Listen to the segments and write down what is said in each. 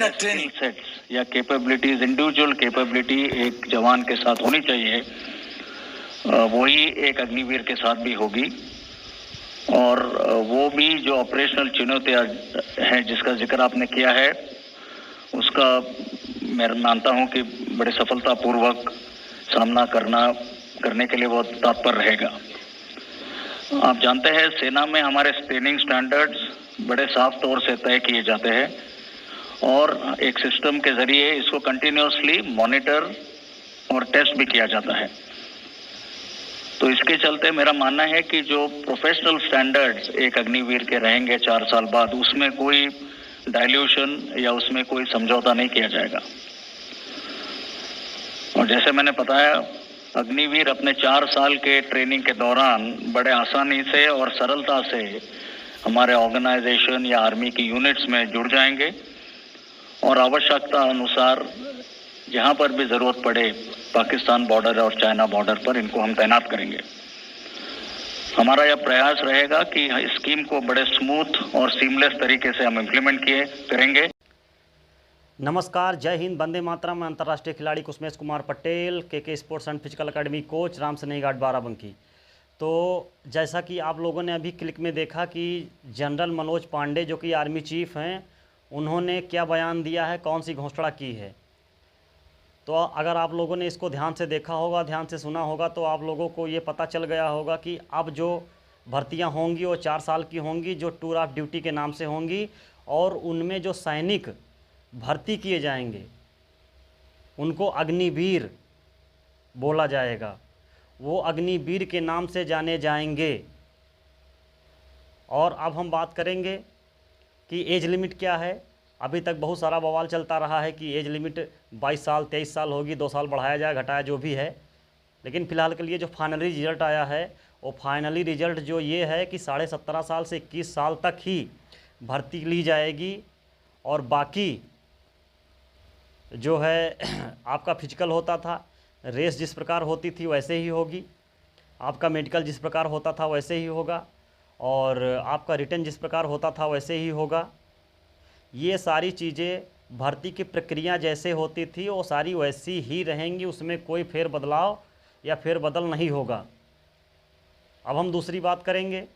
Skill sets या capabilities, individual capability एक जवान के साथ होनी चाहिए, वही एक अग्निवीर के साथ भी होगी। और वो भी जो ऑपरेशनल चुनौतियां हैं जिसका जिक्र आपने किया है, उसका मैं मानता हूं कि बड़े सफलतापूर्वक सामना करने के लिए वो तत्पर रहेगा। आप जानते हैं, सेना में हमारे ट्रेनिंग स्टैंडर्ड्स बड़े साफ तौर से तय किए जाते हैं और एक सिस्टम के जरिए इसको कंटिन्यूसली मॉनिटर और टेस्ट भी किया जाता है। तो इसके चलते मेरा मानना है कि जो प्रोफेशनल स्टैंडर्ड्स एक अग्निवीर के रहेंगे 4 साल बाद, उसमें कोई डाइल्यूशन या उसमें कोई समझौता नहीं किया जाएगा। और जैसे मैंने बताया, अग्निवीर अपने 4 साल के ट्रेनिंग के दौरान बड़े आसानी से और सरलता से हमारे ऑर्गेनाइजेशन या आर्मी की यूनिट्स में जुड़ जाएंगे और आवश्यकता अनुसार जहां पर भी जरूरत पड़े पाकिस्तान बॉर्डर और चाइना बॉर्डर पर इनको हम तैनात करेंगे। हमारा यह प्रयास रहेगा कि इस स्कीम को बड़े स्मूथ और सीमलेस तरीके से हम इम्प्लीमेंट करेंगे। नमस्कार, जय हिंद, वंदे मातरम। मैं अंतर्राष्ट्रीय खिलाड़ी कुसुमेश कुमार पटेल, के sports and physical academy coach, Ram Sanehi Ghat Barabanki. तो जैसा कि आप लोगों ने अभी क्लिक में देखा कि जनरल मनोज पांडे जो कि आर्मी चीफ हैं, उन्होंने क्या बयान दिया है, कौन सी घोषणा की है। तो अगर आप लोगों ने इसको ध्यान से देखा होगा, ध्यान से सुना होगा, तो आप लोगों को ये पता चल गया होगा कि अब जो भर्तियां होंगी वो 4 साल की होंगी, जो टूर ऑफ ड्यूटी के नाम से होंगी, और उनमें जो सैनिक भर्ती किए जाएंगे उनको अग्निवीर बोला जाएगा। वो अग्निवीर के नाम से जाने जाएंगे। और अब हम बात करेंगे कि एज लिमिट क्या है। अभी तक बहुत सारा बवाल चलता रहा है कि एज लिमिट 22 साल 23 साल होगी, 2 साल बढ़ाया जाए घटाया जो भी है। लेकिन फ़िलहाल के लिए जो फाइनली रिजल्ट आया है, वो फाइनली रिजल्ट जो ये है कि 17.5 साल से 21 साल तक ही भर्ती ली जाएगी। और बाकी जो है आपका फिजिकल होता था, रेस जिस प्रकार होती थी वैसे ही होगी, आपका मेडिकल जिस प्रकार होता था वैसे ही होगा, और आपका रिटर्न जिस प्रकार होता था वैसे ही होगा। ये सारी चीज़ें भर्ती की प्रक्रिया जैसे होती थी वो सारी वैसी ही रहेंगी, उसमें कोई फेर बदलाव या फेर बदल नहीं होगा। अब हम दूसरी बात करेंगे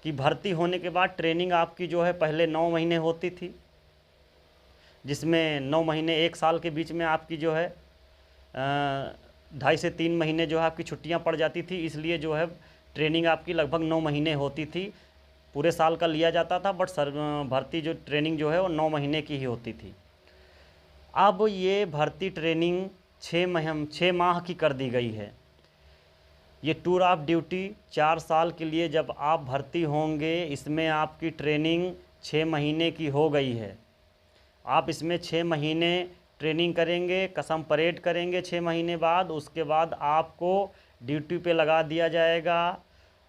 कि भर्ती होने के बाद ट्रेनिंग आपकी जो है पहले 9 महीने होती थी, जिसमें 9 महीने 1 साल के बीच में आपकी जो है 2.5 से 3 महीने जो है आपकी छुट्टियां पड़ जाती थी। इसलिए जो है ट्रेनिंग आपकी लगभग 9 महीने होती थी। पूरे साल का लिया जाता था, बट भर्ती जो ट्रेनिंग जो है वो 9 महीने की ही होती थी। अब ये भर्ती ट्रेनिंग 6 माह की कर दी गई है। ये टूर ऑफ ड्यूटी 4 साल के लिए जब आप भर्ती होंगे, इसमें आपकी ट्रेनिंग 6 महीने की हो गई है। आप इसमें 6 महीने ट्रेनिंग करेंगे, कसम परेड करेंगे 6 महीने बाद। उसके बाद आपको ड्यूटी पे लगा दिया जाएगा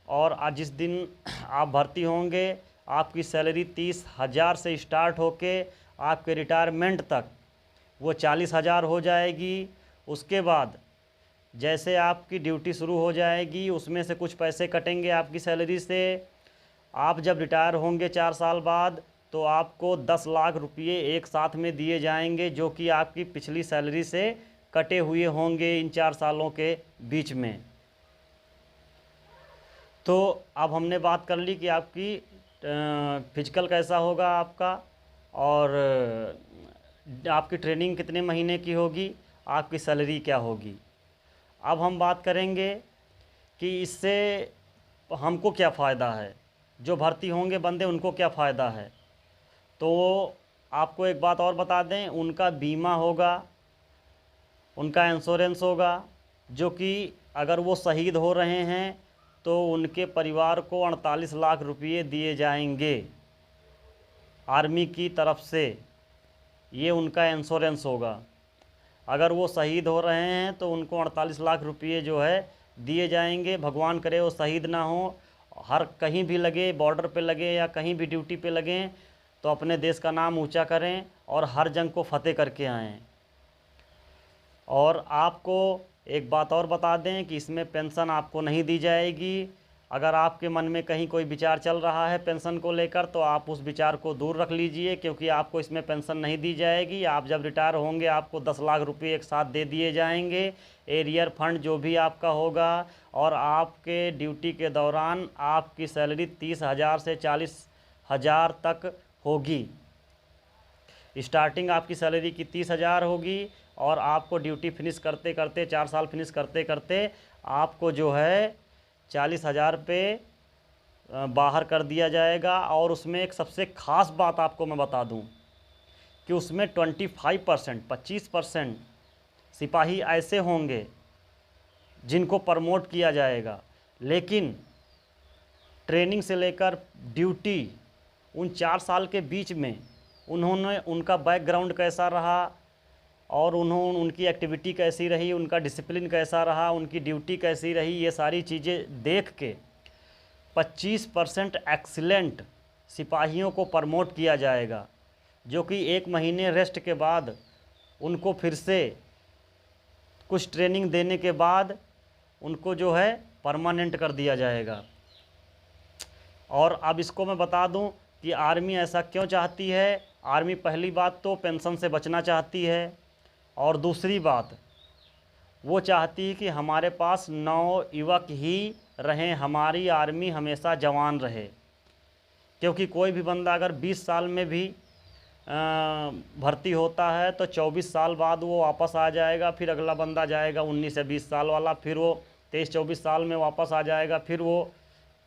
और आज जिस दिन आप भर्ती होंगे आपकी सैलरी 30,000 से स्टार्ट होके आपके रिटायरमेंट तक वो 40,000 हो जाएगी। उसके बाद जैसे आपकी ड्यूटी शुरू हो जाएगी उसमें से कुछ पैसे कटेंगे आपकी सैलरी से। आप जब रिटायर होंगे 4 साल बाद तो आपको 10 लाख रुपये एक साथ में दिए जाएंगे, जो कि आपकी पिछली सैलरी से कटे हुए होंगे इन 4 सालों के बीच में। तो अब हमने बात कर ली कि आपकी फिजिकल कैसा होगा आपका, और आपकी ट्रेनिंग कितने महीने की होगी, आपकी सैलरी क्या होगी। अब हम बात करेंगे कि इससे हमको क्या फ़ायदा है, जो भर्ती होंगे बंदे उनको क्या फ़ायदा है। तो आपको एक बात और बता दें, उनका बीमा होगा, उनका इंश्योरेंस होगा, जो कि अगर वो शहीद हो रहे हैं तो उनके परिवार को 48 लाख रुपये दिए जाएंगे आर्मी की तरफ से। ये उनका इंश्योरेंस होगा। अगर वो शहीद हो रहे हैं तो उनको 48 लाख रुपये जो है दिए जाएंगे। भगवान करे वो शहीद ना हो, हर कहीं भी लगे, बॉर्डर पे लगे या कहीं भी ड्यूटी पे लगें, तो अपने देश का नाम ऊंचा करें और हर जंग को फतेह करके आएँ। और आपको एक बात और बता दें कि इसमें पेंशन आपको नहीं दी जाएगी। अगर आपके मन में कहीं कोई विचार चल रहा है पेंशन को लेकर तो आप उस विचार को दूर रख लीजिए, क्योंकि आपको इसमें पेंशन नहीं दी जाएगी। आप जब रिटायर होंगे आपको 10 लाख रुपए एक साथ दे दिए जाएंगे, एरियर फंड जो भी आपका होगा, और आपके ड्यूटी के दौरान आपकी सैलरी 30,000 से 40,000 तक होगी। स्टार्टिंग आपकी सैलरी की 30,000 होगी और आपको ड्यूटी फिनिश करते करते 4 साल फिनिश करते करते आपको जो है 40,000 पे बाहर कर दिया जाएगा। और उसमें एक सबसे ख़ास बात आपको मैं बता दूं कि उसमें 25% सिपाही ऐसे होंगे जिनको प्रमोट किया जाएगा, लेकिन ट्रेनिंग से लेकर ड्यूटी उन 4 साल के बीच में उनका बैकग्राउंड कैसा रहा और उनकी एक्टिविटी कैसी रही, उनका डिसिप्लिन कैसा रहा, उनकी ड्यूटी कैसी रही, ये सारी चीज़ें देख के 25% एक्सीलेंट सिपाहियों को प्रमोट किया जाएगा, जो कि 1 महीने रेस्ट के बाद उनको फिर से कुछ ट्रेनिंग देने के बाद उनको जो है परमानेंट कर दिया जाएगा। और अब इसको मैं बता दूं कि आर्मी ऐसा क्यों चाहती है। आर्मी पहली बात तो पेंशन से बचना चाहती है, और दूसरी बात वो चाहती है कि हमारे पास नवयुवक ही रहें, हमारी आर्मी हमेशा जवान रहे। क्योंकि कोई भी बंदा अगर 20 साल में भी भर्ती होता है तो 24 साल बाद वो वापस आ जाएगा, फिर अगला बंदा जाएगा 19 से 20 साल वाला, फिर वो 23-24 साल में वापस आ जाएगा, फिर वो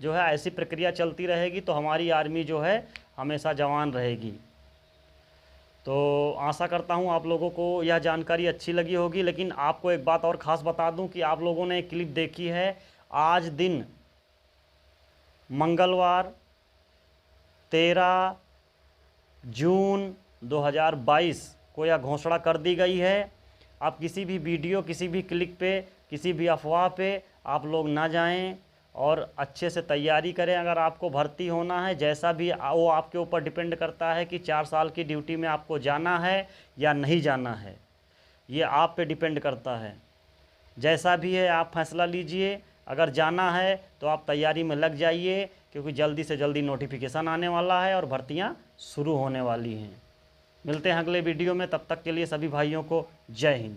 जो है ऐसी प्रक्रिया चलती रहेगी। तो हमारी आर्मी जो है हमेशा जवान रहेगी। तो आशा करता हूँ आप लोगों को यह जानकारी अच्छी लगी होगी। लेकिन आपको एक बात और ख़ास बता दूँ कि आप लोगों ने एक क्लिप देखी है, आज दिन मंगलवार 13 जून 2022 को यह घोषणा कर दी गई है। आप किसी भी वीडियो, किसी भी क्लिक पे, किसी भी अफवाह पे आप लोग ना जाएं और अच्छे से तैयारी करें। अगर आपको भर्ती होना है, जैसा भी वो आपके ऊपर डिपेंड करता है कि 4 साल की ड्यूटी में आपको जाना है या नहीं जाना है, ये आप पे डिपेंड करता है। जैसा भी है आप फैसला लीजिए। अगर जाना है तो आप तैयारी में लग जाइए, क्योंकि जल्दी से जल्दी नोटिफिकेशन आने वाला है और भर्तियां शुरू होने वाली हैं। मिलते हैं अगले वीडियो में, तब तक के लिए सभी भाइयों को जय हिंद।